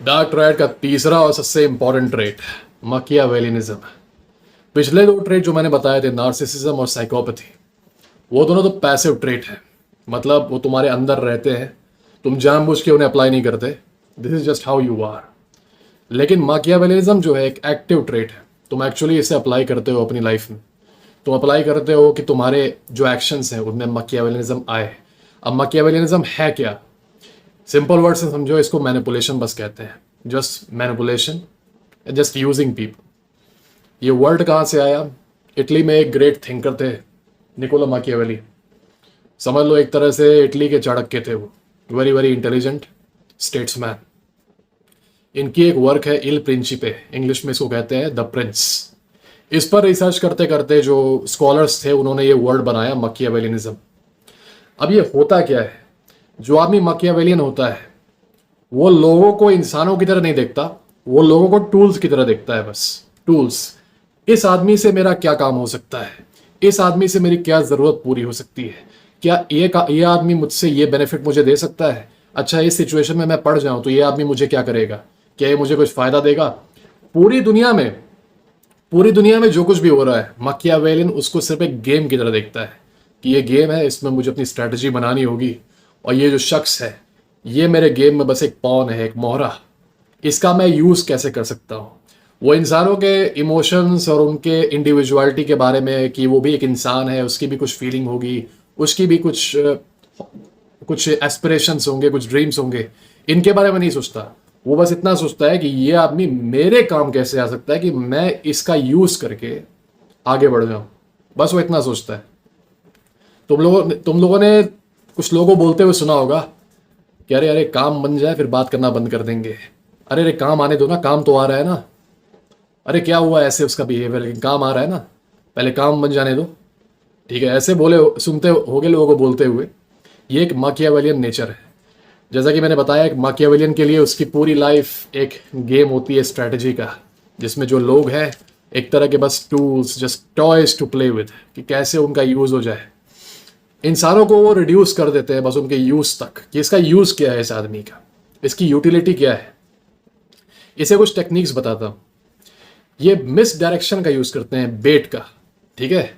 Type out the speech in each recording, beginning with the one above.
Dark triad का तीसरा और सबसे इंपॉर्टेंट ट्रेट, मकियावेलिनिज्म। पिछले दो ट्रेट जो मैंने बताए थे, नार्सिसिज्म और साइकोपैथी, वो दोनों तो पैसिव ट्रेट हैं। मतलब वो तुम्हारे अंदर रहते हैं, तुम जानबूझ के उन्हें अप्लाई नहीं करते। This is just how you are. लेकिन मकियावेलिनिज्म जो है एक एक्टिव ट्रेट है। तुम एक्चुअली इसे अप्लाई करते हो अपनी लाइफ में। तुम अप्लाई करते हो कि तुम्हारे जो एक्शंस हैं उनमें मकियावेलिनिज्म आए। अब मकियावेलिनिज्म है क्या? सिंपल वर्ड से समझो इसको, मैनिपुलेशन बस कहते हैं। Just manipulation, just using people. ये वर्ड कहाँ से आया? इटली में एक ग्रेट थिंकर थे, निकोलो माकियावेली। समझ लो एक तरह से इटली के चाणक्य थे वो। Very very intelligent statesman. इनकी एक वर्क है इल प्रिंसिपे, इंग्लिश में इसको कहते हैं द प्रिंस। इस पर रिसर्च करते करते जो स्कॉलर्स थे उन्होंने ये वर्ड बनाया, मकियावेलिनिज्म। अब ये होता क्या है? जो आदमी मकियावेलियन होता है वो लोगों को इंसानों की तरह नहीं देखता, वो लोगों को टूल्स की तरह देखता है। बस टूल्स। इस आदमी से मेरा क्या काम हो सकता है, इस आदमी से मेरी क्या ज़रूरत पूरी हो सकती है, क्या ये आदमी मुझसे ये बेनिफिट मुझे दे सकता है। अच्छा, इस सिचुएशन में मैं पड़ जाऊं तो ये आदमी मुझे क्या करेगा, क्या ये मुझे कुछ फ़ायदा देगा। पूरी दुनिया में पूरी दुनिया में जो कुछ भी हो रहा है, मकियावेलियन उसको सिर्फ एक गेम की तरह देखता है कि ये गेम है, इसमें मुझे अपनी स्ट्रैटेजी बनानी होगी, और ये जो शख्स है ये मेरे गेम में बस एक पॉन है, एक मोहरा। इसका मैं यूज़ कैसे कर सकता हूँ। वो इंसानों के इमोशंस और उनके इंडिविजुअलिटी के बारे में, कि वो भी एक इंसान है, उसकी भी कुछ फीलिंग होगी, उसकी भी कुछ एस्पिरेशंस होंगे, कुछ ड्रीम्स होंगे, इनके बारे में नहीं सोचता। वो बस इतना सोचता है कि ये आदमी मेरे काम कैसे आ सकता है कि मैं इसका यूज़ करके आगे बढ़ जाऊं। बस वो इतना सोचता है। तुम लोगों ने कुछ लोगों को बोलते हुए सुना होगा कि अरे अरे काम बन जाए फिर बात करना बंद कर देंगे। अरे अरे काम आने दो ना, काम तो आ रहा है ना। अरे क्या हुआ ऐसे उसका बिहेवियर, लेकिन काम आ रहा है ना, पहले काम बन जाने दो। ठीक है, ऐसे बोले सुनते होगे लोगों को बोलते हुए। ये एक माकियावेलियन नेचर है। जैसा कि मैंने बताया, एक माकियावेलियन के लिए उसकी पूरी लाइफ एक गेम होती है स्ट्रैटेजी का, जिसमें जो लोग हैं एक तरह के बस tools, just toys to play with, कि कैसे उनका यूज़ हो जाए। इंसानों को वो रिड्यूस कर देते हैं बस उनके यूज़ तक, कि इसका यूज़ क्या है, इस आदमी का इसकी यूटिलिटी क्या है। इसे कुछ टेक्निक्स बताता हूँ। ये मिस डायरेक्शन का यूज़ करते हैं, बेट का। ठीक है,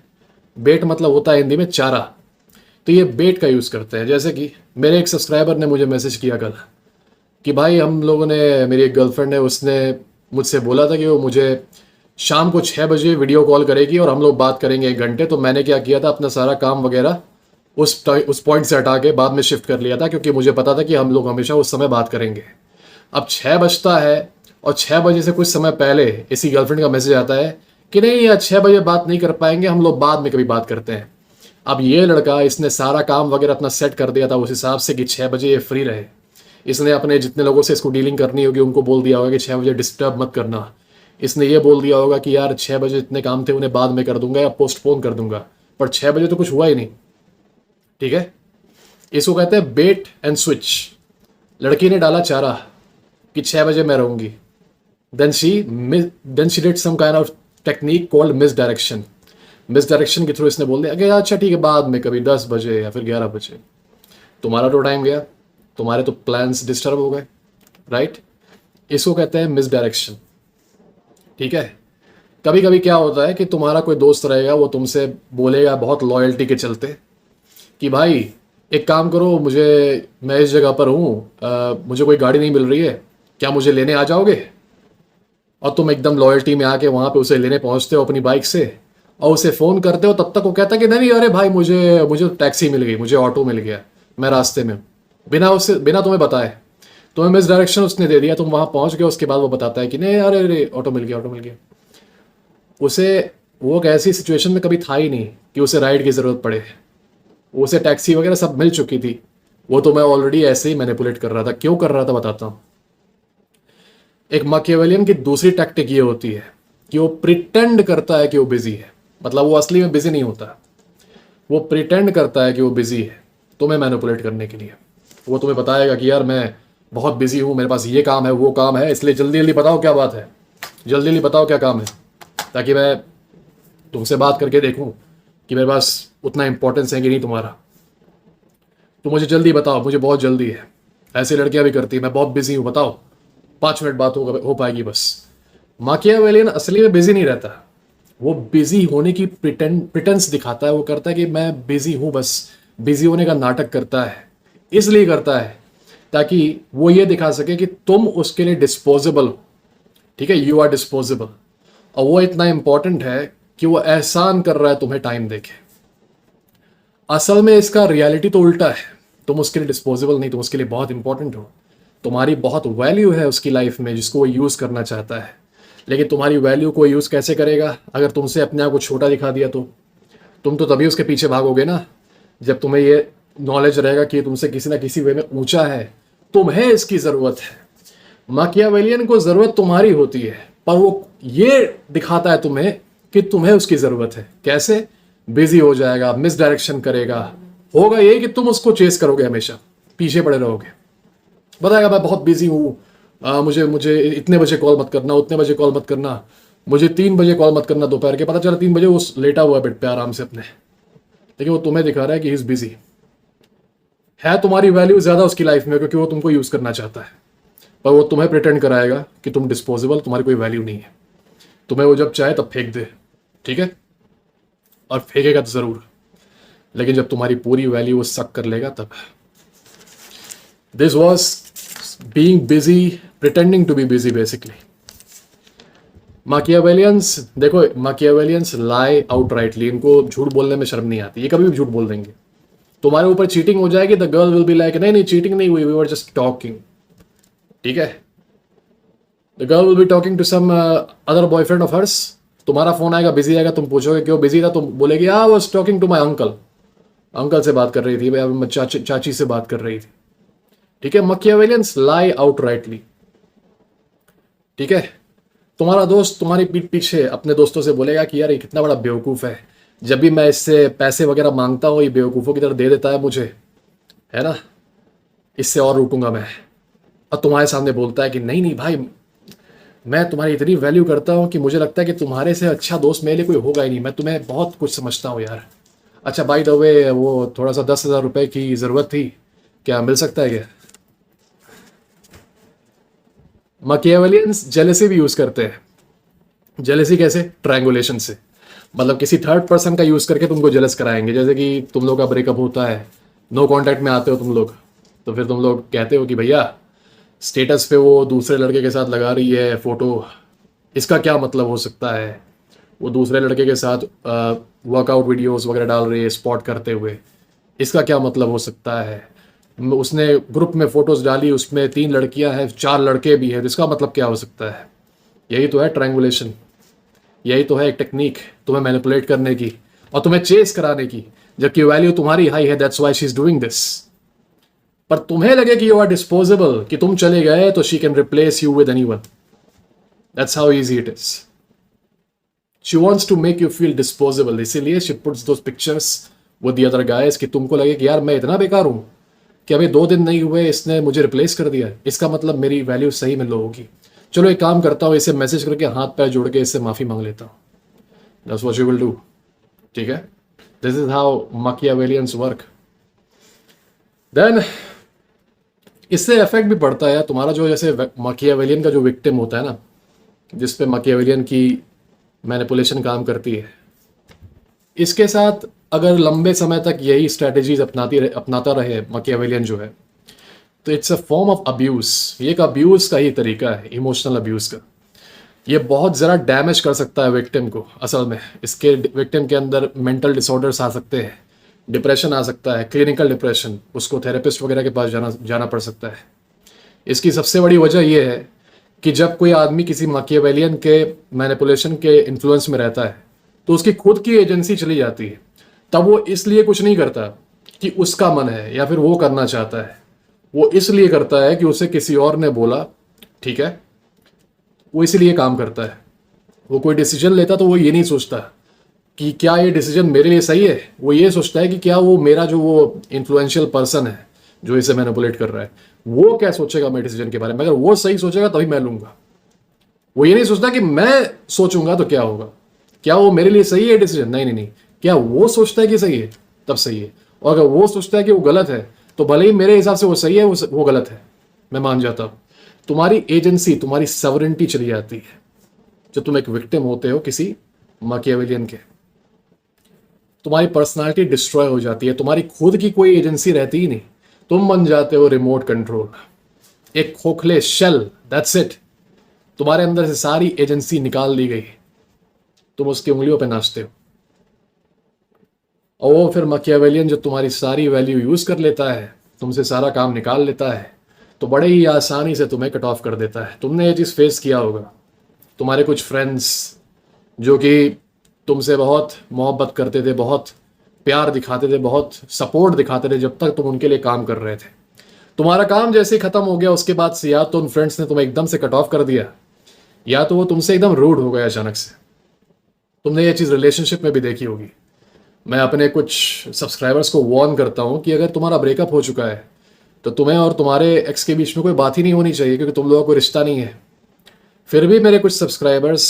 बेट मतलब होता है हिंदी में चारा। तो ये बेट का यूज़ करते हैं। जैसे कि मेरे एक सब्सक्राइबर ने मुझे मैसेज किया कल कि भाई हम लोगों ने, मेरी एक गर्लफ्रेंड है, उसने मुझसे बोला था कि वो मुझे शाम को 6 बजे वीडियो कॉल करेगी और हम लोग बात करेंगे 1 घंटे। तो मैंने क्या किया था, अपना सारा काम वगैरह उस पॉइंट से हटा के बाद में शिफ्ट कर लिया था, क्योंकि मुझे पता था कि हम लोग हमेशा उस समय बात करेंगे। अब 6 बजता है और 6 बजे से कुछ समय पहले इसी गर्लफ्रेंड का मैसेज आता है कि नहीं यार 6 बजे बात नहीं कर पाएंगे, हम लोग बाद में कभी बात करते हैं। अब ये लड़का, इसने सारा काम वगैरह अपना सेट कर दिया था उस हिसाब से कि 6 बजे ये फ्री रहे। इसने अपने जितने लोगों से इसको डीलिंग करनी होगी उनको बोल दिया होगा कि 6 बजे डिस्टर्ब मत करना। इसने ये बोल दिया होगा कि यार 6 बजे इतने काम थे उन्हें बाद में कर दूंगा या पोस्टपोन कर दूंगा। पर 6 बजे तो कुछ हुआ ही नहीं। ठीक है, इसको कहते हैं बेट एंड स्विच। लड़की ने डाला चारा कि 6 बजे मैं रहूंगी। Then she did some kind of technique called misdirection. Misdirection के थ्रू इसने बोल दिया कि अच्छा ठीक है, बाद में कभी 10 बजे या फिर 11 बजे। तुम्हारा तो टाइम गया, तुम्हारे तो प्लान्स डिस्टर्ब हो गए। राइट, इसको कहते हैं मिस डायरेक्शन। ठीक है, कभी कभी क्या होता है कि तुम्हारा कोई दोस्त रहेगा, वो तुमसे बोलेगा बहुत लॉयल्टी के चलते कि भाई एक काम करो, मैं इस जगह पर हूँ, मुझे कोई गाड़ी नहीं मिल रही है, क्या मुझे लेने आ जाओगे। और तुम एकदम लॉयल्टी में आके वहाँ पे उसे लेने पहुँचते हो अपनी बाइक से, और उसे फ़ोन करते हो। तब तक वो कहता है कि नहीं नहीं, अरे भाई मुझे मुझे टैक्सी मिल गई, मुझे ऑटो मिल गया, मैं रास्ते में हूँ। बिना तुम्हें बताए, तुम्हें मिस डायरेक्शन उसने दे दिया, तुम वहाँ पहुँच गए। उसके बाद वो बताता है कि नहीं अरे अरे ऑटो मिल गया, ऑटो मिल गया। उसे वो एक ऐसी सिचुएशन में कभी था ही नहीं कि उसे राइड की ज़रूरत पड़े। उसे टैक्सी वगैरह सब मिल चुकी थी। वो तो मैं ऑलरेडी ऐसे ही मैनिपुलेट कर रहा था। क्यों कर रहा था बताता हूँ। एक मैकियावेलियन की दूसरी टैक्टिक ये होती है कि वो प्रिटेंड करता है कि वो बिजी है। मतलब वो असली में बिजी नहीं होता, वो प्रिटेंड करता है कि वो बिजी है तुम्हें मैनिपुलेट करने के लिए। वो तुम्हें बताएगा कि यार मैं बहुत बिजी हूँ, मेरे पास ये काम है वो काम है, इसलिए जल्दी जल्दी बताओ क्या बात है, जल्दी जल्दी बताओ क्या काम है, ताकि मैं तुमसे बात करके देखूँ कि मेरे पास उतना इंपॉर्टेंस है कि नहीं तुम्हारा। तो मुझे जल्दी बताओ, मुझे बहुत जल्दी है। ऐसी लड़कियां भी करती है, मैं बहुत बिजी हूँ बताओ। 5 मिनट बात हो पाएगी बस। माकियावेलियन असली में बिजी नहीं रहता, वो बिजी होने की प्रिटेंस दिखाता है, वो करता है कि मैं बिजी हूं, बस बिजी होने का नाटक करता है। इसलिए करता है ताकि वो ये दिखा सके कि तुम उसके लिए डिस्पोजेबल हो, ठीक है, यू आर डिस्पोजेबल। और वो इतना इंपॉर्टेंट है कि वो एहसान कर रहा है तुम्हें टाइम देके। असल में इसका रियलिटी तो उल्टा है, तुम उसके लिए डिस्पोजेबल नहीं, तुम उसके लिए बहुत इंपॉर्टेंट हो, तुम्हारी बहुत वैल्यू है उसकी लाइफ में जिसको वो यूज़ करना चाहता है। लेकिन तुम्हारी वैल्यू को यूज़ कैसे करेगा? अगर तुमसे अपने आप को छोटा दिखा दिया तो तुम तो तभी उसके पीछे भागोगे ना, जब तुम्हें ये नॉलेज रहेगा कि तुमसे किसी ना किसी वे में ऊंचा है, तुम्हें इसकी ज़रूरत है। माकियावेलियन को ज़रूरत तुम्हारी होती है, पर वो ये दिखाता है तुम्हें कि तुम्हें उसकी ज़रूरत है। कैसे? बिजी हो जाएगा, मिस डायरेक्शन करेगा, होगा ये कि तुम उसको चेस करोगे, हमेशा पीछे पड़े रहोगे। बताएगा मैं बहुत बिजी हूँ, मुझे मुझे इतने बजे कॉल मत करना, उतने बजे कॉल मत करना, मुझे 3 बजे कॉल मत करना दोपहर के। पता चला 3 बजे वो लेटा हुआ है बेड पे आराम से अपने, लेकिन वो तुम्हें दिखा रहा है कि ही इज बिजी। है तुम्हारी वैल्यू ज़्यादा उसकी लाइफ में क्योंकि वो तुमको यूज़ करना चाहता है, पर वो तुम्हें प्रिटेंड कराएगा कि तुम डिस्पोजेबल, तुम्हारी कोई वैल्यू नहीं है। तुम्हें वो जब चाहे तब फेंक दे, ठीक है, और फेंकेगा तो ज़रूर, लेकिन जब तुम्हारी पूरी वैल्यू वो सक कर लेगा तब। This was being busy, pretending to be busy basically. Machiavellians, देखो माकियावेलियंस लाई आउटराइटली, इनको झूठ बोलने में शर्म नहीं आती, ये कभी भी झूठ बोल देंगे। तुम्हारे ऊपर चीटिंग हो जाएगी, the girl will be like नहीं नहीं चीटिंग नहीं हुई, वी वर जस्ट टॉकिंग, ठीक है। The girl will be talking to some other boyfriend of hers, तुम्हारा फोन आएगा, बिजी आएगा, तुम पूछोगे क्यों बिजी था, तुम बोलेगी I was talking to my uncle, uncle से बात कर रही थी, मैं चाची से बात कर रही थी, ठीक है। माकियावेलियंस लाई आउटराइटली, ठीक है। तुम्हारा दोस्त तुम्हारी पीठ पीछे अपने दोस्तों से बोलेगा कि यार ये कितना बड़ा बेवकूफ़ है, जब भी मैं इससे पैसे वगैरह मांगता हूँ ये बेवकूफ़ों की तरह दे देता है मुझे, है ना, इससे और लूटूंगा मैं। और तुम्हारे सामने बोलता है कि नहीं नहीं भाई, मैं तुम्हारी इतनी वैल्यू करता हूँ कि मुझे लगता है कि तुम्हारे से अच्छा दोस्त मेरे लिए कोई होगा ही नहीं, मैं तुम्हें बहुत कुछ समझता हूँ यार। अच्छा बाय द वे, वो थोड़ा सा 10,000 रुपये की ज़रूरत थी, क्या मिल सकता है क्या? माकियावेलियंस जेलेसी भी यूज़ करते हैं। जेलेसी कैसे? ट्रायंगुलेशन से, मतलब किसी थर्ड पर्सन का यूज़ करके तुमको जेलस कराएंगे। जैसे कि तुम लोग का ब्रेकअप होता है, नो कांटेक्ट में आते हो तुम लोग, तो फिर तुम लोग कहते हो कि भैया स्टेटस पे वो दूसरे लड़के के साथ लगा रही है फ़ोटो, इसका क्या मतलब हो सकता है? वो दूसरे लड़के के साथ वर्कआउट वीडियोस वगैरह डाल रही है स्पॉट करते हुए, इसका क्या मतलब हो सकता है? उसने ग्रुप में फ़ोटोज़ डाली, उसमें 3 लड़कियां हैं, 4 लड़के भी हैं, तो इसका मतलब क्या हो सकता है? यही तो है ट्रायंगुलेशन, यही तो है एक टेक्निक तुम्हें मैनिपुलेट करने की और तुम्हें चेस कराने की, जबकि वैल्यू तुम्हारी हाई है, that's why she is doing this. पर तुम्हें लगे कि यू आर डिस्पोजेबल, कि तुम चले गए तो she can replace you with anyone, that's how easy it is. She wants to make you feel disposable, इसीलिए she puts those pictures with the other guys कि तुमको लगे कि यार मैं इतना बेकार हूं कि अभी 2 दिन नहीं हुए इसने मुझे रिप्लेस कर दिया, इसका मतलब मेरी वैल्यू सही में लो होगी। चलो एक काम करता हूँ, इसे मैसेज करके हाथ पैर जोड़ के इससे माफ़ी मांग लेता हूँ, that's what you will do, ठीक है। This is how Machiavellians work. Then इससे इफेक्ट भी पड़ता है तुम्हारा, जो जैसे माकियावेलियन का जो विक्टिम होता है ना, जिस पे माकियावेलियन की मैनिपुलेशन काम करती है, इसके साथ अगर लंबे समय तक यही स्ट्रेटजीज अपनाता रहे माकियावेलियन जो है, तो it's a form of abuse. ये एक अब्यूज़ का ही तरीका है, इमोशनल अब्यूज़ का। ये बहुत ज़रा डैमेज कर सकता है विक्टिम को। असल में इसके विक्टिम के अंदर मेंटल डिसऑर्डर्स आ सकते हैं, डिप्रेशन आ सकता है, क्लिनिकल डिप्रेशन, उसको थेरेपिस्ट वगैरह के पास जाना पड़ सकता है। इसकी सबसे बड़ी वजह यह है कि जब कोई आदमी किसी माकियावेलियन के मैनिपुलेशन के इन्फ्लुएंस में रहता है तो उसकी खुद की एजेंसी चली जाती है। तब वो इसलिए कुछ नहीं करता कि उसका मन है या फिर वो करना चाहता है, वो इसलिए करता है कि उसे किसी और ने बोला, ठीक है, वो इसलिए काम करता है। वो कोई डिसीजन लेता तो वो ये नहीं सोचता कि क्या ये डिसीजन मेरे लिए सही है, वो ये सोचता है कि क्या वो मेरा जो वो इन्फ्लुएंशियल पर्सन है जो इसे मैनिपुलेट कर रहा है, वो क्या सोचेगा मेरे डिसीजन के बारे में। अगर वो सही सोचेगा तभी मैं लूंगा। वो ये नहीं सोचता कि मैं सोचूंगा तो क्या होगा, क्या वो मेरे लिए सही है डिसीजन, नहीं नहीं नहीं, क्या वो सोचता है कि सही है तब सही है। और अगर वो सोचता है कि वो गलत है तो भले ही मेरे हिसाब से वो सही है, वो गलत है, मैं मान जाता हूँ। तुम्हारी एजेंसी, तुम्हारी सवरेंटी चली जाती है जब तुम एक विक्टिम होते हो किसी मैकियावेलियन के। तुम्हारी पर्सनालिटी डिस्ट्रॉय हो जाती है, तुम्हारी खुद की कोई एजेंसी रहती ही नहीं। तुम बन जाते हो रिमोट कंट्रोल, एक खोखले शेल, दैट्स इट। तुम्हारे अंदर से सारी एजेंसी निकाल ली गई, तुम उसकी उंगलियों पे नाचते हो। और वो फिर मैकियावेलियन जो तुम्हारी सारी वैल्यू यूज कर लेता है, तुमसे सारा काम निकाल लेता है, तो बड़े ही आसानी से तुम्हें कट ऑफ कर देता है। तुमने ये चीज़ फेस किया होगा। तुम्हारे कुछ फ्रेंड्स जो कि तुमसे बहुत मोहब्बत करते थे, बहुत प्यार दिखाते थे, बहुत सपोर्ट दिखाते थे जब तक तुम उनके लिए काम कर रहे थे। तुम्हारा काम जैसे ही खत्म हो गया उसके बाद से या तो उन फ्रेंड्स ने तुम्हें एकदम से कट ऑफ कर दिया, या तो वो तुमसे एकदम रूड हो गया अचानक से। तुमने ये चीज़ रिलेशनशिप में भी देखी होगी। मैं अपने कुछ सब्सक्राइबर्स को वार्न करता हूँ कि अगर तुम्हारा ब्रेकअप हो चुका है तो तुम्हें और तुम्हारे एक्स के बीच में कोई बात ही नहीं होनी चाहिए, क्योंकि तुम लोगों को रिश्ता नहीं है। फिर भी मेरे कुछ सब्सक्राइबर्स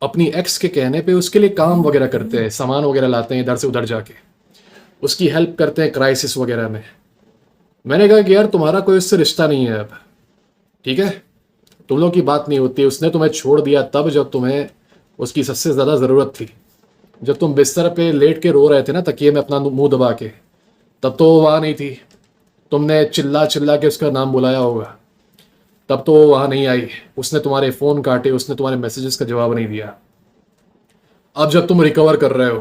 अपनी एक्स के कहने पे उसके लिए काम वगैरह करते हैं, सामान वगैरह लाते हैं इधर से उधर जाके, उसकी हेल्प करते हैं क्राइसिस वगैरह में। मैंने कहा कि यार तुम्हारा कोई उससे रिश्ता नहीं है अब, ठीक है, तुम लोग की बात नहीं होती। उसने तुम्हें छोड़ दिया तब जब तुम्हें उसकी सबसे ज़्यादा ज़रूरत थी। जब तुम बिस्तर पे लेट के रो रहे थे ना तकिए में अपना मुंह दबा के, तब तो वो वहाँ नहीं थी। तुमने चिल्ला चिल्ला के उसका नाम बुलाया होगा, तब तो वो वहाँ नहीं आई। उसने तुम्हारे फ़ोन काटे, उसने तुम्हारे मैसेजेस का जवाब नहीं दिया। अब जब तुम रिकवर कर रहे हो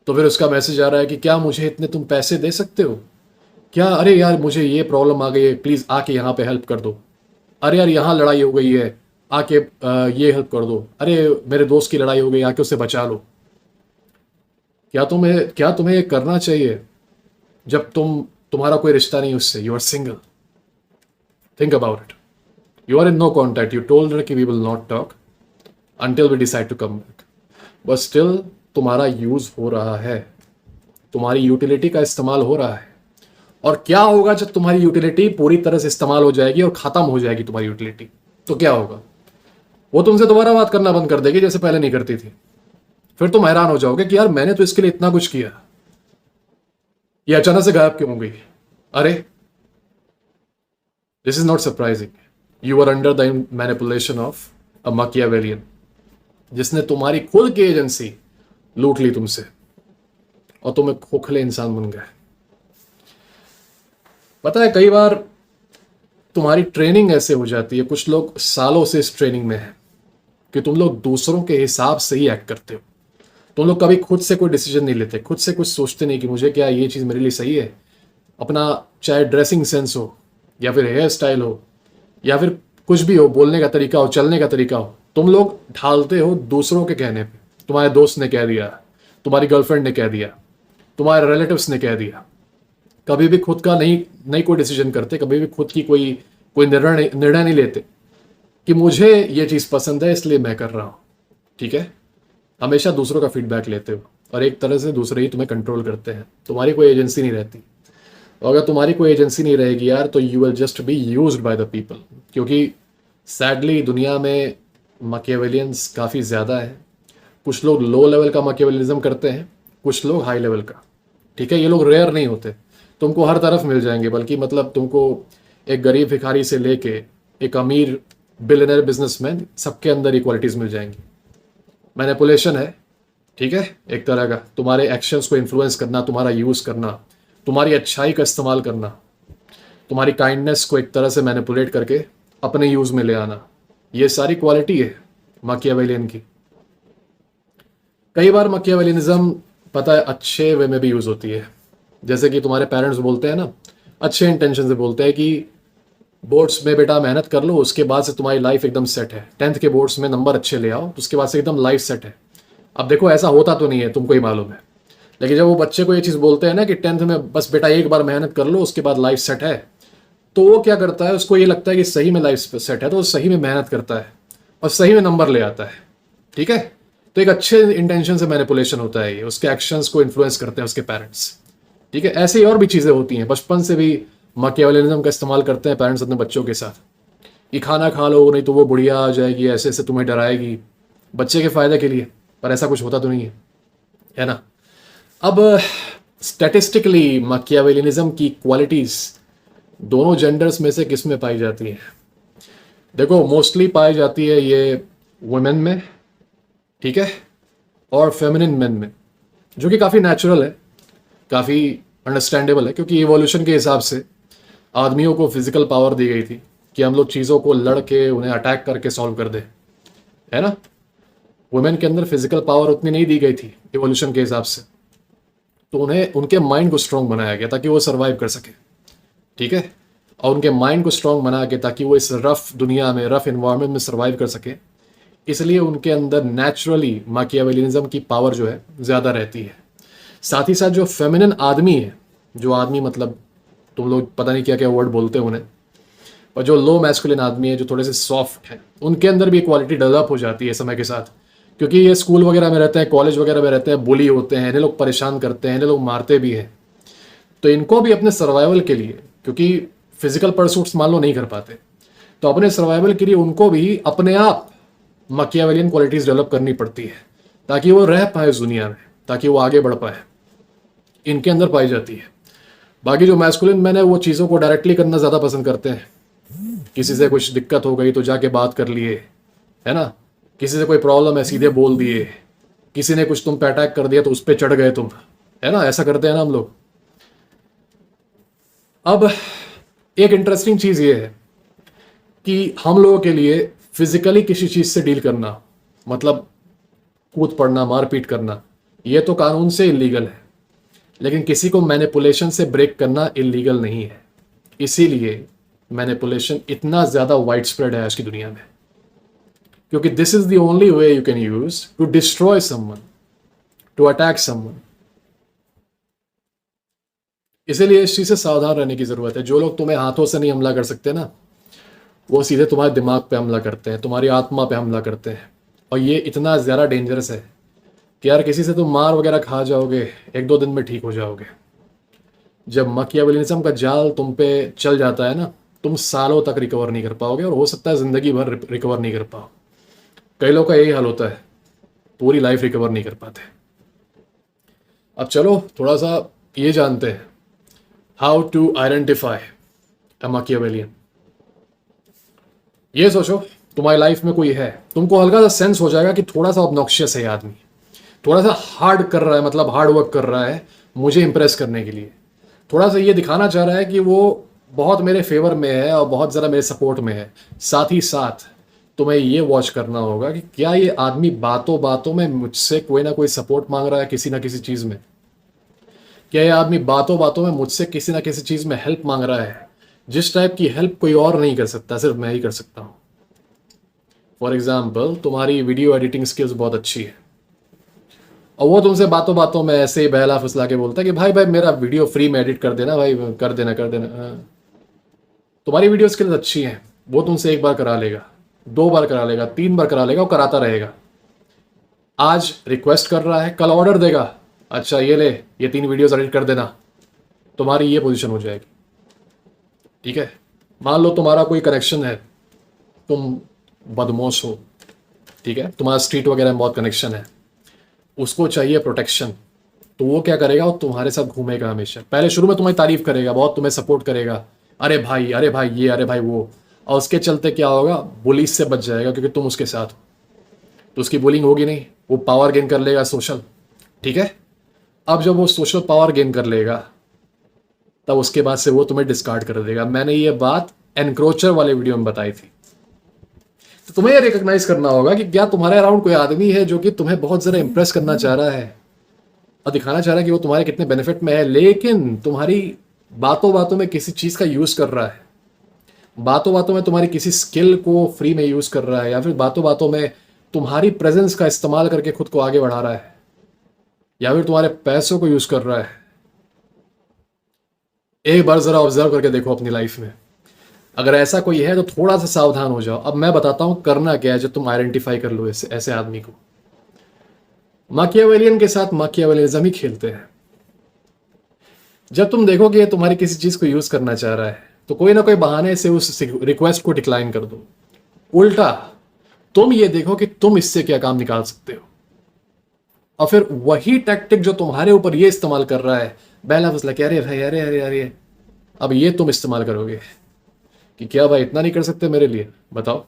तो फिर उसका मैसेज आ रहा है कि क्या मुझे इतने तुम पैसे दे सकते हो क्या? अरे यार मुझे ये प्रॉब्लम आ गई है, प्लीज़ आके यहाँ पे हेल्प कर दो। अरे यार यहाँ लड़ाई हो गई है, आके ये हेल्प कर दो। अरे मेरे दोस्त की लड़ाई हो गई, आके उसे बचा लो। क्या तुम्हें ये करना चाहिए जब तुम्हारा कोई रिश्ता नहीं उससे? You are single, think about it. You are in no contact, you told her कि we will not talk until we decide to come back, but still तुम्हारा यूज हो रहा है, तुम्हारी यूटिलिटी का इस्तेमाल हो रहा है। और क्या होगा जब तुम्हारी यूटिलिटी पूरी तरह से इस्तेमाल हो जाएगी और खत्म हो जाएगी तुम्हारी यूटिलिटी? तो क्या होगा? वो तुमसे दोबारा बात करना बंद कर देगी जैसे पहले नहीं करती थी। फिर तुम हैरान हो जाओगे कि यार मैंने तो इसके लिए इतना कुछ किया, ये अचानक से गायब क्यों हो गई? अरे this is not surprising, you are under the manipulation of a Machiavellian, जिसने तुम्हारी खुद की एजेंसी लूट ली तुमसे और तुम एक खोखले इंसान बन गए। पता है कई बार तुम्हारी ट्रेनिंग ऐसे हो जाती है, कुछ लोग सालों से इस ट्रेनिंग में है कि तुम लोग दूसरों के हिसाब से ही एक्ट करते हो। तुम लोग कभी खुद से कोई डिसीजन नहीं लेते, खुद से कुछ सोचते नहीं कि मुझे क्या ये चीज़ मेरे लिए सही है। अपना चाहे ड्रेसिंग सेंस हो या फिर हेयर स्टाइल हो या फिर कुछ भी हो, बोलने का तरीका हो, चलने का तरीका हो, तुम लोग ढालते हो दूसरों के कहने पे। तुम्हारे दोस्त ने कह दिया, तुम्हारी गर्लफ्रेंड ने कह दिया, तुम्हारे रिलेटिव्स ने कह दिया। कभी भी खुद का नहीं कोई डिसीजन करते, कभी भी खुद की कोई निर्णय नहीं लेते कि मुझे ये चीज़ पसंद है इसलिए मैं कर रहा हूँ, ठीक है। हमेशा दूसरों का फीडबैक लेते हो और एक तरह से दूसरे ही तुम्हें कंट्रोल करते हैं। तुम्हारी कोई एजेंसी नहीं रहती। और अगर तुम्हारी कोई एजेंसी नहीं रहेगी यार, तो you will just be used by the people. क्योंकि सैडली दुनिया में मैकियावेलियंस काफ़ी ज़्यादा है। कुछ लोग लो लेवल का मैकियावेलिज्म करते हैं, कुछ लोग हाई लेवल का, ठीक है। ये लोग रेयर नहीं होते, तुमको हर तरफ मिल जाएंगे। बल्कि मतलब तुमको एक गरीब भिखारी से लेके एक अमीर बिलियनर बिजनेसमैन, सबके अंदर इक्वालिटीज़ मिल जाएंगी। मैनिपुलेशन है, ठीक है, एक तरह का तुम्हारे एक्शंस को इन्फ्लुएंस करना, तुम्हारा यूज़ करना, तुम्हारी अच्छाई का इस्तेमाल करना, तुम्हारी काइंडनेस को एक तरह से मैनिपुलेट करके अपने यूज़ में ले आना। ये सारी क्वालिटी है मैकियावेलियन की। कई बार मैकियावेलियनिज्म पता है अच्छे वे में भी यूज़ होती है। जैसे कि तुम्हारे पेरेंट्स बोलते हैं ना, अच्छे इंटेंशन से बोलते हैं कि बोर्ड्स में बेटा मेहनत कर लो, उसके बाद से तुम्हारी लाइफ एकदम सेट है। 10th के बोर्ड्स में नंबर अच्छे ले आओ, तो उसके बाद से एकदम लाइफ सेट है। अब देखो ऐसा होता तो नहीं है, तुमको ही मालूम है। लेकिन जब वो बच्चे को ये चीज़ बोलते हैं ना कि 10th में बस बेटा एक बार मेहनत कर लो, उसके बाद लाइफ सेट है, तो वो क्या करता है, उसको ये लगता है कि सही में लाइफ सेट है, तो वो सही में मेहनत करता है और सही में नंबर ले आता है, ठीक है। तो एक अच्छे इंटेंशन से मैनिपुलेशन होता है ये, उसके एक्शंस को इन्फ्लुएंस करते हैं उसके पेरेंट्स, ठीक है। ऐसे ही और भी चीज़ें होती हैं। बचपन से भी मैकियावेलिज्म का इस्तेमाल करते हैं पेरेंट्स अपने बच्चों के साथ कि खाना खा लो नहीं तो वो बुढ़िया आ जाएगी, ऐसे ऐसे तुम्हें डराएगी, बच्चे के फ़ायदे के लिए। पर ऐसा कुछ होता तो नहीं है ना। अब स्टैटिस्टिकली मैकियावेलिज्म की क्वालिटीज़ दोनों जेंडर्स में से किस में पाई जाती हैं? देखो मोस्टली पाई जाती है ये वुमेन में, ठीक है, और फेमिनिन मेन में, जो कि काफ़ी नेचुरल है, काफ़ी अंडरस्टैंडेबल है, क्योंकि इवोल्यूशन के हिसाब से आदमियों को फिजिकल पावर दी गई थी कि हम लोग चीज़ों को लड़ के उन्हें अटैक करके सॉल्व कर दें, है ना। वुमेन के अंदर फिजिकल पावर उतनी नहीं दी गई थी इवोल्यूशन के हिसाब से, तो उन्हें उनके माइंड को स्ट्रॉन्ग बनाया गया ताकि वो सर्वाइव कर सके, ठीक है, और उनके माइंड को स्ट्रॉन्ग बनाया गया ताकि वो इस रफ दुनिया में, रफ इन्वायरमेंट में सर्वाइव कर सके। इसलिए उनके अंदर नेचुरली माकियावेलिज्म की पावर जो है ज़्यादा रहती है। साथ ही साथ जो फेमिनिन आदमी है, जो आदमी मतलब तुम लोग पता नहीं क्या क्या वर्ड बोलते हैं उन्हें, और जो लो मैस्कुलिन आदमी है, जो थोड़े से सॉफ्ट हैं, उनके अंदर भी क्वालिटी डेवलप हो जाती है समय के साथ, क्योंकि ये स्कूल वगैरह में रहते हैं, कॉलेज वगैरह में रहते हैं, बुली होते हैं, इन्हें लोग परेशान करते हैं, इन्हें लोग मारते भी हैं। तो इनको भी अपने सर्वाइवल के लिए, क्योंकि फिजिकल परसूट्स मान लो नहीं कर पाते, तो अपने सर्वाइवल के लिए उनको भी अपने आप मैकियावेलियन क्वालिटीज़ डेवलप करनी पड़ती है ताकि वो रह पाए इस दुनिया में, ताकि वो आगे बढ़ पाए। इनके अंदर पाई जाती है। बाकी जो मैस्कुलिन मैन है वो चीज़ों को डायरेक्टली करना ज़्यादा पसंद करते हैं। किसी से कुछ दिक्कत हो गई तो जाके बात कर लिए, है ना, किसी से कोई प्रॉब्लम है सीधे बोल दिए, किसी ने कुछ तुम पे अटैक कर दिया तो उस पर चढ़ गए तुम, है ना, ऐसा करते हैं ना हम लोग। अब एक इंटरेस्टिंग चीज़ ये है कि हम लोगों के लिए फिजिकली किसी चीज़ से डील करना, मतलब कूद पड़ना, मारपीट करना, ये तो कानून से इलीगल है, लेकिन किसी को मैनिपुलेशन से ब्रेक करना इलीगल नहीं है। इसीलिए मैनिपुलेशन इतना ज़्यादा वाइड स्प्रेड है आज की दुनिया में, क्योंकि this is the only way you can use to destroy someone, to attack someone. इसीलिए इस चीज़ से सावधान रहने की ज़रूरत है। जो लोग तुम्हें हाथों से नहीं हमला कर सकते ना, वो सीधे तुम्हारे दिमाग पे हमला करते हैं, तुम्हारी आत्मा पे हमला करते हैं। और ये इतना ज़्यादा डेंजरस है कि यार किसी से तुम मार वगैरह खा जाओगे, एक दो दिन में ठीक हो जाओगे। जब मैकियावेलिज्म का जाल तुम पे चल जाता है ना, तुम सालों तक रिकवर नहीं कर पाओगे, और हो सकता है ज़िंदगी भर रिकवर नहीं कर पाओ। कई लोगों का यही हाल होता है, पूरी लाइफ रिकवर नहीं कर पाते। अब चलो थोड़ा सा ये जानते हैं, how to identify a Machiavellian. ये सोचो तुम्हारी लाइफ में कोई है, तुमको हल्का सा सेंस हो जाएगा कि थोड़ा सा ऑब्नॉक्शियस है ये आदमी, थोड़ा सा हार्ड कर रहा है, मतलब हार्ड वर्क कर रहा है मुझे इंप्रेस करने के लिए, थोड़ा सा ये दिखाना चाह रहा है कि वो बहुत मेरे फेवर में है और बहुत ज़रा मेरे सपोर्ट में है। साथ ही साथ तुम्हें ये वॉच करना होगा कि क्या ये आदमी बातों बातों में मुझसे कोई ना कोई सपोर्ट मांग रहा है किसी ना किसी चीज़ में। क्या ये आदमी बातों बातों में मुझसे किसी ना किसी चीज़ में हेल्प मांग रहा है, जिस टाइप की हेल्प कोई और नहीं कर सकता, सिर्फ मैं ही कर सकता हूँ। फॉर एग्जाम्पल, तुम्हारी वीडियो एडिटिंग स्किल्स बहुत अच्छी है और वो तुमसे बातों बातों में ऐसे ही बहला फुसला के बोलता है कि भाई भाई मेरा वीडियो फ्री में एडिट कर देना भाई, कर देना कर देना। हाँ। तुम्हारी वीडियो स्किल्स अच्छी हैं, वो तुमसे एक बार करा लेगा, दो बार करा लेगा, तीन बार करा लेगा, वो कराता रहेगा। आज रिक्वेस्ट कर रहा है, कल ऑर्डर देगा, अच्छा ये ले, ये 3 वीडियोस एडिट कर देना। तुम्हारी ये पोजीशन हो जाएगी, ठीक है। मान लो तुम्हारा कोई कनेक्शन है, तुम बदमाश हो, ठीक है, तुम्हारा स्ट्रीट वगैरह में बहुत कनेक्शन है, उसको चाहिए प्रोटेक्शन, तो वो क्या करेगा, वो तुम्हारे साथ घूमेगा हमेशा। पहले शुरू में तुम्हारी तारीफ करेगा, बहुत तुम्हें सपोर्ट करेगा, अरे भाई ये, अरे भाई वो, और उसके चलते क्या होगा, बुलिस से बच जाएगा क्योंकि तुम उसके साथ हो, तो उसकी बुलिंग होगी नहीं, वो पावर गेन कर लेगा सोशल, ठीक है। अब जब वो सोशल पावर गेन कर लेगा तब उसके बाद से वो तुम्हें डिस्कार्ड कर देगा। मैंने ये बात एनक्रोचर वाले वीडियो में बताई थी। तो तुम्हें ये रिकॉग्नाइज करना होगा कि क्या तुम्हारे अराउंड कोई आदमी है जो कि तुम्हें बहुत ज़रा इंप्रेस करना चाह रहा है और दिखाना चाह रहा है कि वो तुम्हारे कितने बेनिफिट में है, लेकिन तुम्हारी बातों बातों में किसी चीज़ का यूज़ कर रहा है, बातों बातों में तुम्हारी किसी स्किल को फ्री में यूज़ कर रहा है, या फिर बातों बातों में तुम्हारी प्रेजेंस का इस्तेमाल करके खुद को आगे बढ़ा रहा है, या फिर तुम्हारे पैसों को यूज़ कर रहा है। एक बार ज़रा ऑब्जर्व करके देखो अपनी लाइफ में, अगर ऐसा कोई है तो थोड़ा सा सावधान हो जाओ। अब मैं बताता हूँ करना क्या है जब तुम आइडेंटिफाई कर लो ऐसे आदमी को। मैकियावेलियन के साथ मैकियावेलिज्म ही खेलते हैं। जब तुम देखो कि ये तुम्हारी किसी चीज़ को यूज़ करना चाह रहा है तो कोई ना कोई बहाने से उस रिक्वेस्ट को डिक्लाइन कर दो। उल्टा तुम ये देखो कि तुम इससे क्या काम निकाल सकते हो, और फिर वही टैक्टिक जो तुम्हारे ऊपर ये इस्तेमाल कर रहा है, बहला फुसला कि अरे भाई अरे अरे अरे, अब ये तुम इस्तेमाल करोगे, कि क्या भाई इतना नहीं कर सकते मेरे लिए, बताओ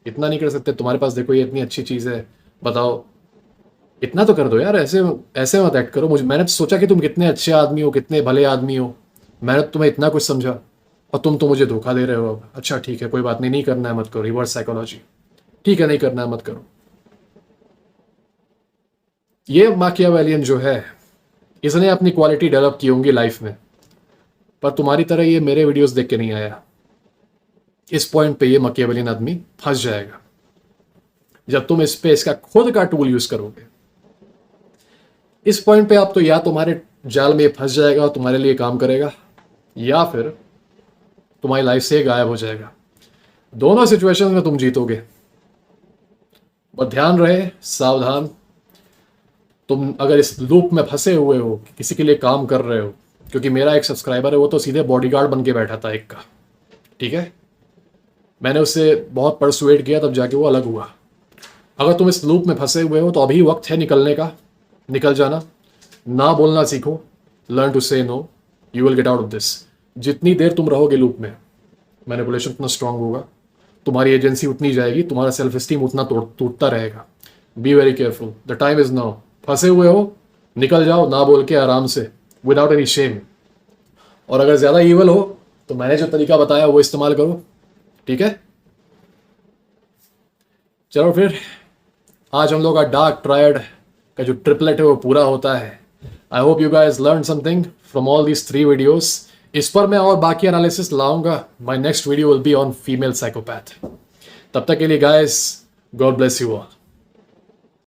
इतना नहीं कर सकते, तुम्हारे पास देखो ये इतनी अच्छी चीज़ है, बताओ इतना तो कर दो यार, ऐसे ऐसे मत एक्ट करो। मुझे मैंने तो सोचा कि तुम कितने अच्छे आदमी हो, कितने भले आदमी हो, मैंने तो तुम्हें इतना कुछ समझा और तुम तो मुझे धोखा दे रहे हो अब। अच्छा ठीक है कोई बात नहीं, नहीं करना है मत करो, रिवर्स साइकोलॉजी, ठीक है नहीं करना है मत करो। ये माकियावेलियन जो है इसने अपनी क्वालिटी डेवलप की होंगी लाइफ में, पर तुम्हारी तरह ये मेरे वीडियोस देख के नहीं आया। इस पॉइंट पे ये माकियावेलियन आदमी फंस जाएगा जब तुम इस पे इसका खुद का टूल यूज करोगे। इस पॉइंट पे आप तो या तुम्हारे जाल में ये फंस जाएगा और तुम्हारे लिए काम करेगा, या फिर तुम्हारी लाइफ से गायब हो जाएगा। दोनों सिचुएशन में तुम जीतोगे, पर ध्यान रहे, सावधान। तुम अगर इस लूप में फंसे हुए हो, किसी के लिए काम कर रहे हो, क्योंकि मेरा एक सब्सक्राइबर है वो तो सीधे बॉडीगार्ड बन के बैठा था एक का, ठीक है, मैंने उससे बहुत परसुएट किया तब जाके वो अलग हुआ। अगर तुम इस लूप में फंसे हुए हो तो अभी वक्त है निकलने का, निकल जाना। ना बोलना सीखो, learn to say no, you will get out of this. जितनी देर तुम रहोगे लूप में, मैनिपुलेशन उतना स्ट्रांग होगा, तुम्हारी एजेंसी उतनी जाएगी, तुम्हारा सेल्फ स्टीम उतना टूटता रहेगा। Be very careful, the time is now. फंसे हुए हो, निकल जाओ ना बोल के, आराम से, विदाउट एनी शेम। और अगर ज़्यादा ईवल हो तो मैंने जो तरीका बताया वो इस्तेमाल करो, ठीक है। चलो फिर आज हम लोग का डार्क ट्रायड का जो ट्रिपलेट है वो पूरा होता है। I hope you guys learn something from all these 3 videos. इस पर मैं और बाकी एनालिसिस लाऊंगा। My next video will be on female psychopath. तब तक के लिए guys, God bless you all.